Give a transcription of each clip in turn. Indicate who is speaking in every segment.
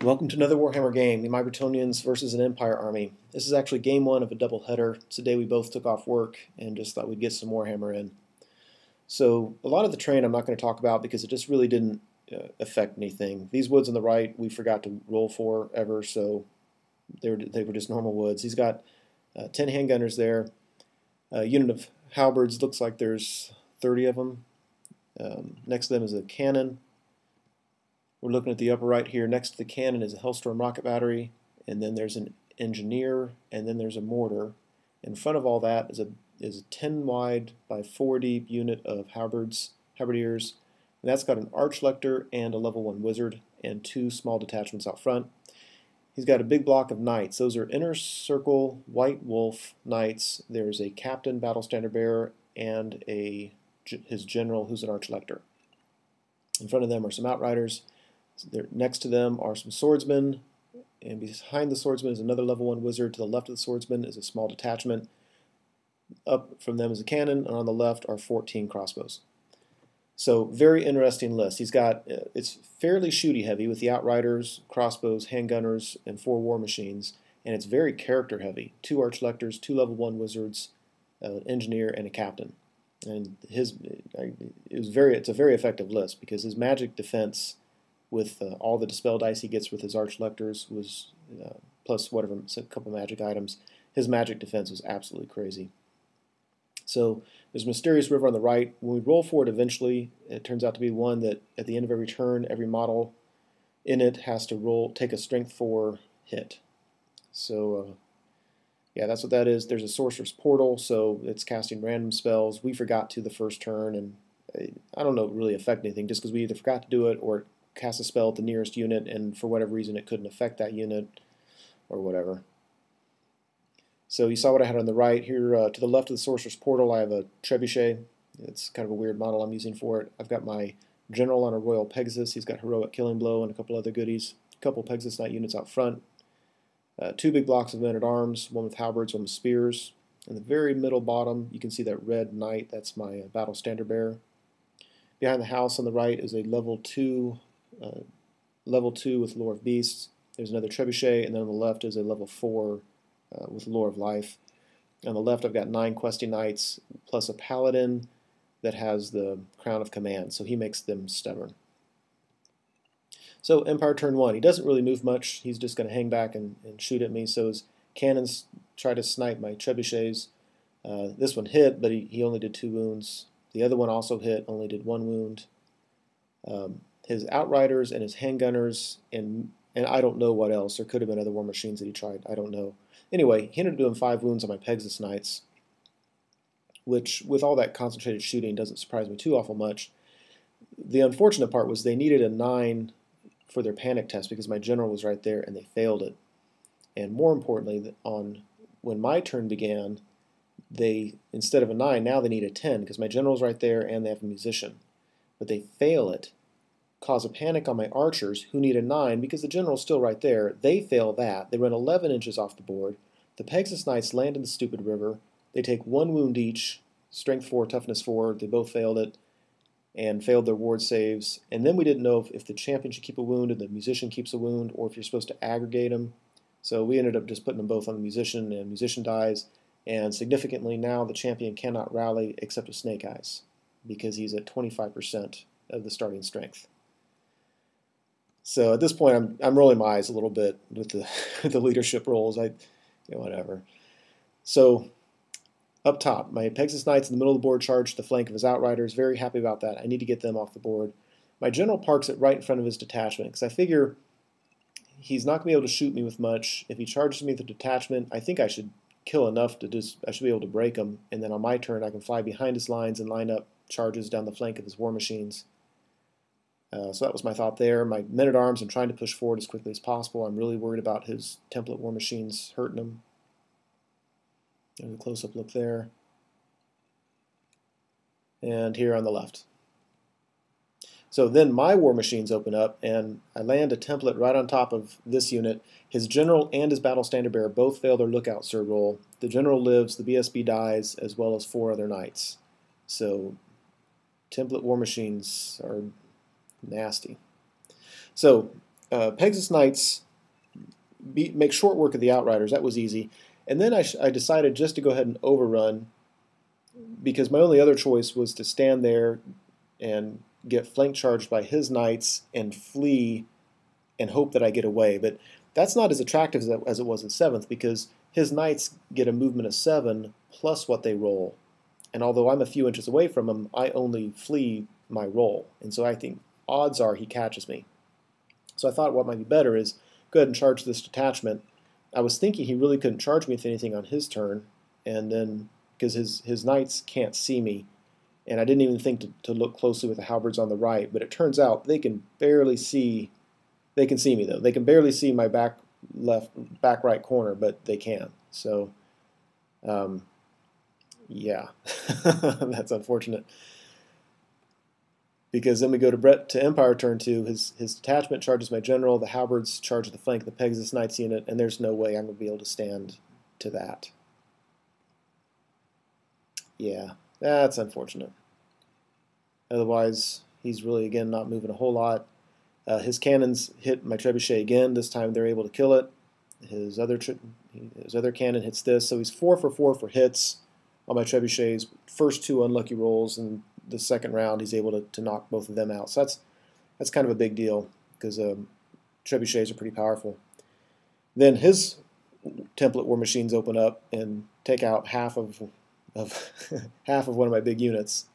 Speaker 1: Welcome to another Warhammer game, the My Bretonnians versus an Empire army. This is actually game one of a doubleheader. Today we both took off work and just thought we'd get some Warhammer in. So a lot of the terrain I'm not going to talk about because it just really didn't affect anything. These woods on the right we forgot to roll for ever, so they were just normal woods. He's got 10 handgunners there. A unit of halberds, looks like there's 30 of them. Next to them is a cannon. We're looking at the upper right here. Next to the cannon is a Hellstorm rocket battery, and then there's an engineer, and then there's a mortar. In front of all that is a 10 wide by 4 deep unit of halberdiers, and that's got an archlector and a level 1 wizard and 2 small detachments out front. He's got a big block of knights. Those are inner circle white wolf knights. There's a captain, battle standard bearer, and his general who's an archlector. In front of them are some outriders. Next to them are some swordsmen, and behind the swordsman is another level 1 wizard. To the left of the swordsman is a small detachment. Up from them is a cannon, and on the left are 14 crossbows. So very interesting list. He's got, it's fairly shooty heavy with the outriders, crossbows, handgunners, and 4 war machines, and it's very character heavy. 2 archlectors, 2 level 1 wizards, an engineer, and a captain. And it's a very effective list because his magic defense with all the dispel dice he gets with his archlectors was plus whatever, a couple magic items. His magic defense was absolutely crazy. So there's a mysterious river on the right. When we roll for it eventually, it turns out to be one that at the end of every turn, every model in it has to take a strength 4 hit. So yeah, that's what that is. There's a sorcerer's portal, so it's casting random spells. We forgot to the first turn, and I don't know if it really affect anything, just because we either forgot to do it or cast a spell at the nearest unit, and for whatever reason it couldn't affect that unit or whatever. So you saw what I had on the right here. To the left of the sorcerer's portal I have a trebuchet. It's kind of a weird model I'm using for it. I've got my general on a royal Pegasus. He's got heroic killing blow and a couple other goodies. A couple Pegasus Knight units out front. 2 big blocks of men-at-arms, one with halberds, one with spears. In the very middle bottom you can see that red knight. That's my battle standard bearer. Behind the house on the right is a level 2 with Lore of Beasts. There's another trebuchet, and then on the left is a level 4 with Lore of Life. On the left I've got 9 questing knights plus a paladin that has the Crown of Command, so he makes them stubborn. So Empire turn 1. He doesn't really move much. He's just going to hang back and shoot at me. So his cannons try to snipe my trebuchets. This one hit, but he only did 2 wounds. The other one also hit, only did 1 wound. His outriders and his handgunners and I don't know what else. There could have been other war machines that he tried. I don't know. Anyway, he ended up doing 5 wounds on my Pegasus Knights, which with all that concentrated shooting doesn't surprise me too awful much. The unfortunate part was they needed a 9 for their panic test because my general was right there and they failed it. And more importantly, when my turn began, instead of a 9, now they need a 10 because my general's right there and they have a musician. But they fail it, cause a panic on my archers who need a 9 because the general's still right there. They fail that. They run 11 inches off the board. The Pegasus Knights land in the stupid river. They take 1 wound each, strength 4, toughness 4. They both failed it and failed their ward saves. And then we didn't know if the champion should keep a wound and the musician keeps a wound, or if you're supposed to aggregate them. So we ended up just putting them both on the musician, and the musician dies. And significantly now the champion cannot rally except with Snake Eyes because he's at 25% of the starting strength. So at this point I'm rolling my eyes a little bit with the leadership roles. Whatever. So up top, my Pegasus Knights in the middle of the board charge the flank of his outriders. Very happy about that. I need to get them off the board. My general parks it right in front of his detachment because I figure he's not going to be able to shoot me with much. If he charges me with a detachment, I think I should kill enough I should be able to break him, and then on my turn I can fly behind his lines and line up charges down the flank of his war machines. So that was my thought there. My men-at-arms I'm trying to push forward as quickly as possible. I'm really worried about his template war machines hurting him. There's a close-up look there. And here on the left. So then my war machines open up, and I land a template right on top of this unit. His general and his battle standard bearer both fail their lookout sir roll. The general lives, the BSB dies, as well as 4 other knights. So template war machines are nasty. So Pegasus Knights make short work of the Outriders. That was easy. And then I decided just to go ahead and overrun, because my only other choice was to stand there and get flank charged by his knights and flee and hope that I get away. But that's not as attractive as it was in 7th, because his knights get a movement of 7 plus what they roll. And although I'm a few inches away from him, I only flee my roll. And so I think odds are he catches me. So I thought what might be better is go ahead and charge this detachment. I was thinking he really couldn't charge me with anything on his turn, and then because his knights can't see me, and I didn't even think to look closely with the halberds on the right, but it turns out they can barely see. They can see me though. They can barely see my back right corner, but they can. So, yeah, that's unfortunate. Because then we go to Empire turn 2. His detachment charges my general. The halberds charge the flank of the Pegasus Knights unit, and there's no way I'm going to be able to stand to that. Yeah, that's unfortunate. Otherwise, he's really, again, not moving a whole lot. His cannons hit my trebuchet again. This time they're able to kill it. His other cannon hits this, so he's 4 for 4 for hits on my trebuchets. First 2 unlucky rolls, and the second round he's able to knock both of them out. So that's kind of a big deal, because trebuchets are pretty powerful. Then his template war machines open up and take out half of half of one of my big units,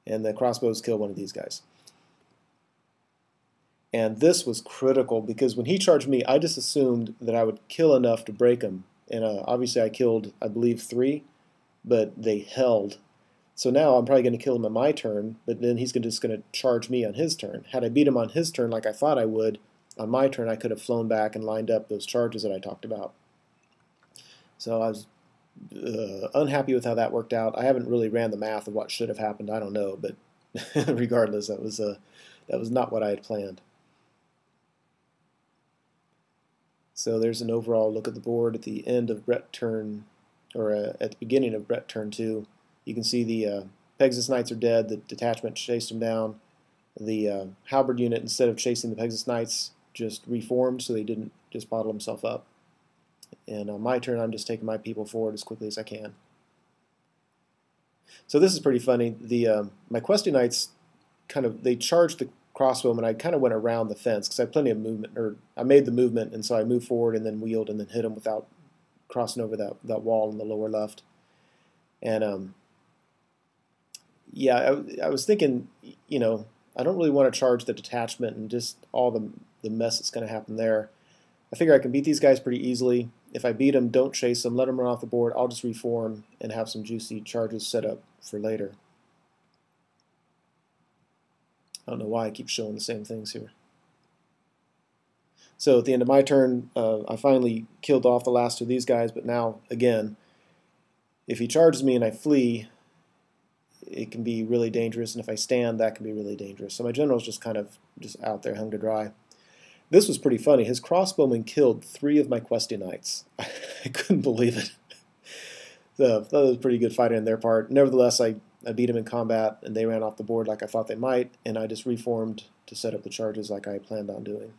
Speaker 1: and the crossbows kill one of these guys. And this was critical, because when he charged me, I just assumed that I would kill enough to break him. And obviously I killed, I believe, 3, but they held. So now I'm probably going to kill him on my turn, but then he's just going to charge me on his turn. Had I beat him on his turn like I thought I would, on my turn I could have flown back and lined up those charges that I talked about. So I was unhappy with how that worked out. I haven't really ran the math of what should have happened. I don't know, but regardless, that was not what I had planned. So there's an overall look at the board at the end of Brett turn, or at the beginning of Brett turn 2. You can see the Pegasus Knights are dead. The detachment chased them down. The halberd unit, instead of chasing the Pegasus Knights, just reformed, so they didn't just bottle himself up. And on my turn, I'm just taking my people forward as quickly as I can. So this is pretty funny. My Questy Knights they charged the crossbowmen. I kind of went around the fence because I had plenty of movement, or I made the movement, and so I moved forward and then wheeled and then hit them without crossing over that wall in the lower left. And yeah, I was thinking, I don't really want to charge the detachment and just all the mess that's going to happen there. I figure I can beat these guys pretty easily. If I beat them, don't chase them, let them run off the board. I'll just reform and have some juicy charges set up for later. I don't know why I keep showing the same things here. So at the end of my turn, I finally killed off the last of these guys, but now, again, if he charges me and I flee, it can be really dangerous, and if I stand, that can be really dangerous. So my general's just just out there hung to dry. This was pretty funny. His crossbowmen killed 3 of my Questy Knights. I couldn't believe it. So that was a pretty good fighting on their part. Nevertheless, I beat them in combat, and they ran off the board like I thought they might, and I just reformed to set up the charges like I planned on doing.